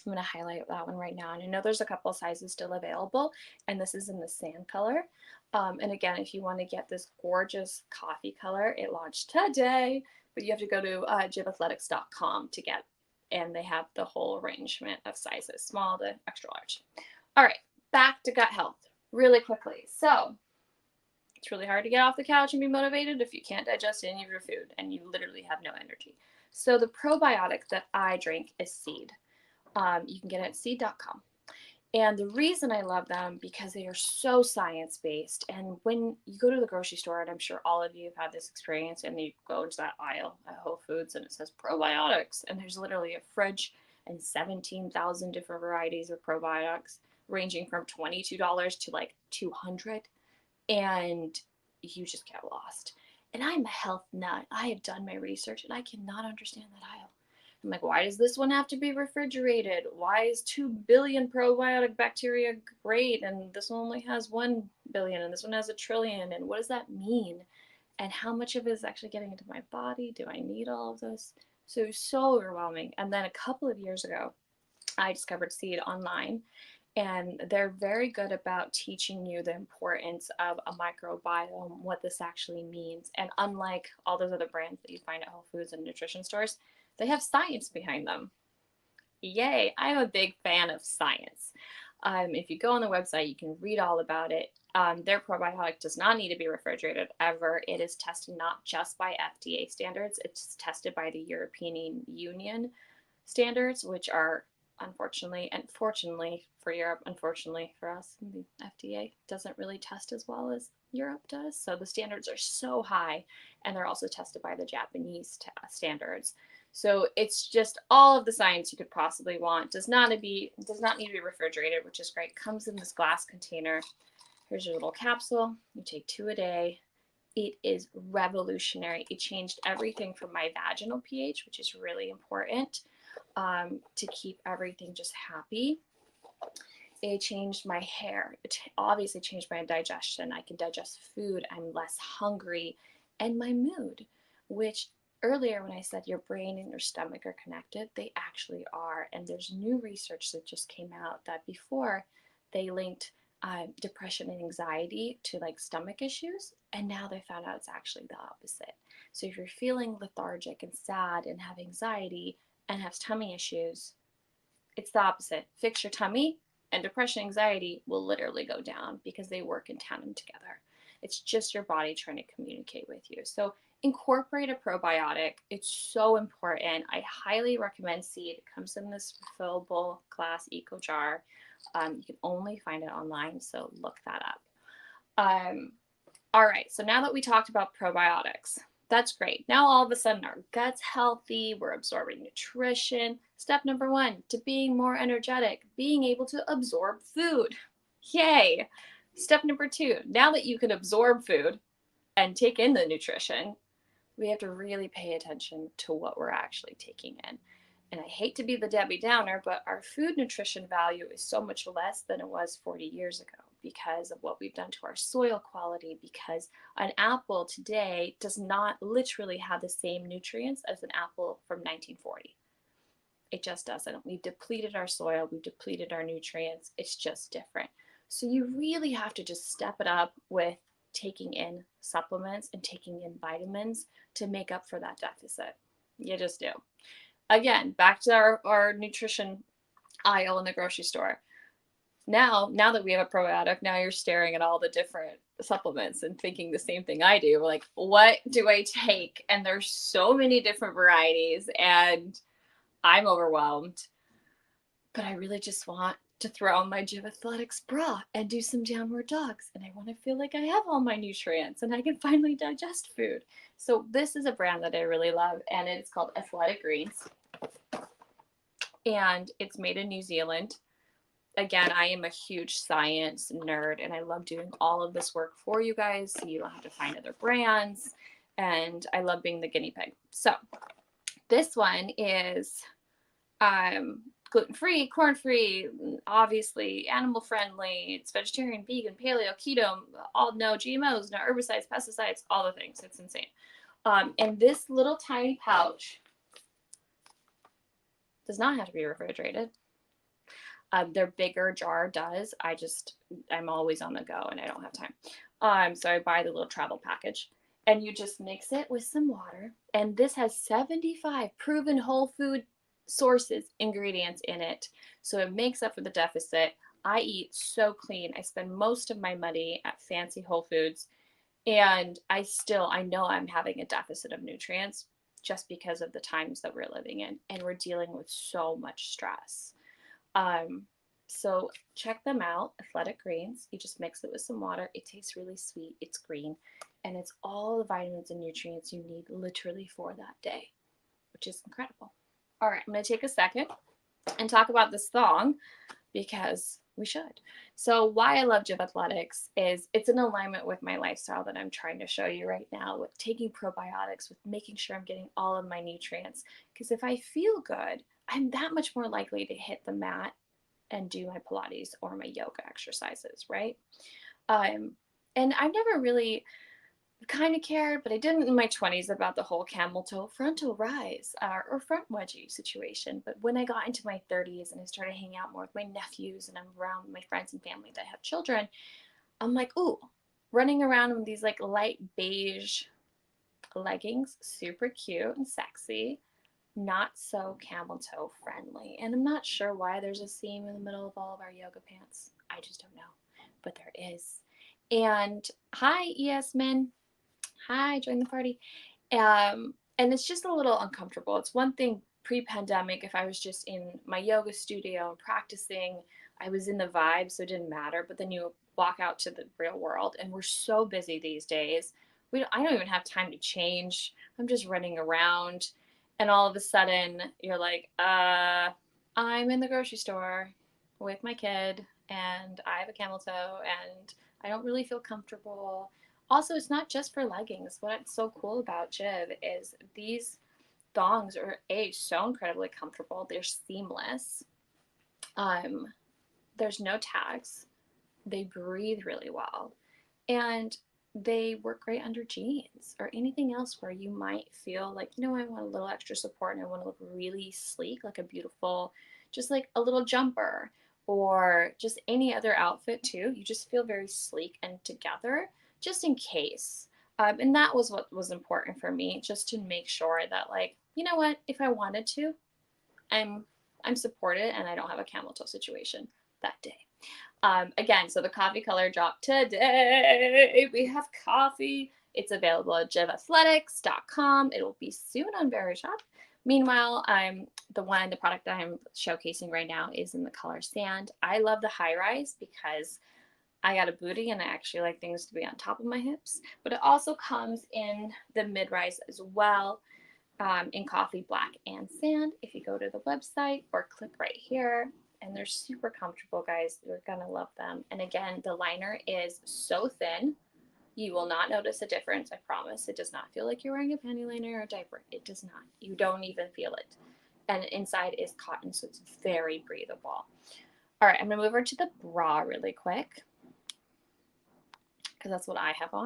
I'm going to highlight that one right now. And I know there's a couple sizes still available, and this is in the sand color. And again, if you want to get this gorgeous coffee color, it launched today, but you have to go to jivathletics.com to get, and they have the whole arrangement of sizes, small to extra large. All right, back to gut health really quickly. So it's really hard to get off the couch and be motivated if you can't digest any of your food and you literally have no energy. So the probiotic that I drink is Seed. You can get it at seed.com. And the reason I love them, because they are so science-based. And when you go to the grocery store, and I'm sure all of you have had this experience, and you go into that aisle at Whole Foods and it says probiotics, and there's literally a fridge and 17,000 different varieties of probiotics, ranging from $22 to like $200, and you just get lost. And I'm a health nut. I have done my research, and I cannot understand that aisle. I'm like, why does this one have to be refrigerated? Why is 2 billion probiotic bacteria great and this one only has 1 billion and this one has 1 trillion? And what does that mean? And how much of it is actually getting into my body? Do I need all of this? So overwhelming. And then a couple of years ago, I discovered Seed online, and they're very good about teaching you the importance of a microbiome, what this actually means. And unlike all those other brands that you find at Whole Foods and nutrition stores, they have science behind them. Yay, I'm a big fan of science. If you go on the website, you can read all about it. Their probiotic does not need to be refrigerated ever. It is tested not just by FDA standards, it's tested by the European Union standards, which are unfortunately and fortunately for Europe, unfortunately for us, the FDA doesn't really test as well as Europe does. So the standards are so high, and they're also tested by the Japanese standards. So it's just all of the science you could possibly want. Does not need to be refrigerated, which is great. Comes in this glass container. Here's your little capsule. You take 2 a day. It is revolutionary. It changed everything from my vaginal pH, which is really important, to keep everything just happy. It changed my hair. It obviously changed my digestion. I can digest food. I'm less hungry. And my mood, which earlier when I said your brain and your stomach are connected, they actually are. And there's new research that just came out that before they linked depression and anxiety to like stomach issues, and now they found out it's actually the opposite. So if you're feeling lethargic and sad and have anxiety and have tummy issues, it's the opposite. Fix your tummy and depression and anxiety will literally go down because they work in tandem together. It's just your body trying to communicate with you. So incorporate a probiotic. It's so important. I highly recommend Seed. It comes in this refillable glass eco jar. You can only find it online, so look that up. All right, so now that we talked about probiotics, that's great. Now all of a sudden our gut's healthy, we're absorbing nutrition. Step number 1 to being more energetic, being able to absorb food. Yay! Step number 2, now that you can absorb food and take in the nutrition, we have to really pay attention to what we're actually taking in. And I hate to be the Debbie Downer, but our food nutrition value is so much less than it was 40 years ago because of what we've done to our soil quality, because an apple today does not literally have the same nutrients as an apple from 1940. It just doesn't. We've depleted our soil, we've depleted our nutrients. It's just different. So you really have to just step it up with taking in supplements and taking in vitamins to make up for that deficit. You just do. Again, back to our nutrition aisle in the grocery store. Now that we have a probiotic, now you're staring at all the different supplements and thinking the same thing I do. Like, what do I take? And there's so many different varieties, and I'm overwhelmed. But I really just want to throw on my JIV Athletics bra and do some downward dogs. And I want to feel like I have all my nutrients and I can finally digest food. So this is a brand that I really love, and it's called Athletic Greens. And it's made in New Zealand. Again, I am a huge science nerd, and I love doing all of this work for you guys so you don't have to find other brands. And I love being the guinea pig. So this one is gluten-free, corn-free, obviously animal-friendly. It's vegetarian, vegan, paleo, keto, all no GMOs, no herbicides, pesticides, all the things. It's insane. And this little tiny pouch does not have to be refrigerated. Their bigger jar does. I'm always on the go and I don't have time. So I buy the little travel package, and you just mix it with some water. And this has 75 proven whole food sources ingredients in it. So it makes up for the deficit. I eat so clean. I spend most of my money at fancy Whole Foods, and I know I'm having a deficit of nutrients just because of the times that we're living in, and we're dealing with so much stress. Um, so check them out, Athletic Greens. You just mix it with some water. It tastes really sweet. It's green, and it's all the vitamins and nutrients you need literally for that day, which is incredible. All right, I'm going to take a second and talk about this thong because we should. So why I love JIV Athletics is it's in alignment with my lifestyle that I'm trying to show you right now, with taking probiotics, with making sure I'm getting all of my nutrients. Because if I feel good, I'm that much more likely to hit the mat and do my Pilates or my yoga exercises, right? Um, and I've never really kind of cared, but I didn't in my 20s about the whole camel toe frontal rise or front wedgie situation. But when I got into my 30s and I started hanging out more with my nephews and I'm around my friends and family that have children, I'm like, ooh, running around in these like light beige leggings, super cute and sexy, not so camel toe friendly. And I'm not sure why there's a seam in the middle of all of our yoga pants. I just don't know, but there is. And hi, ES men. Hi, join the party. And it's just a little uncomfortable. It's one thing pre-pandemic, if I was just in my yoga studio and practicing, I was in the vibe, so it didn't matter. But then you walk out to the real world, and we're so busy these days. I don't even have time to change. I'm just running around, and all of a sudden, you're like, I'm in the grocery store with my kid, and I have a camel toe, and I don't really feel comfortable. Also, it's not just for leggings. What's so cool about JIV is these thongs are so incredibly comfortable. They're seamless. Um, there's no tags. They breathe really well, and they work great under jeans or anything else where you might feel like, I want a little extra support and I want to look really sleek, like a beautiful, just like a little jumper or just any other outfit too. You just feel very sleek and together, just in case. And that was what was important for me, just to make sure that, like, what, if I wanted to, I'm I'm supported and I don't have a camel toe situation that day. Again, so the coffee color dropped today. We have coffee. It's available at jivathletics.com. It will be soon on Verishop. Meanwhile, the product that I'm showcasing right now is in the color sand. I love the high rise because I got a booty and I actually like things to be on top of my hips. But it also comes in the mid rise as well, in coffee, black, and sand. If you go to the website or click right here, and they're super comfortable, guys. You're gonna love them. And again, the liner is so thin, you will not notice a difference. I promise. It does not feel like you're wearing a panty liner or a diaper. It does not. You don't even feel it. And inside is cotton, so it's very breathable. All right, I'm gonna move over to the bra really quick because that's what I have on.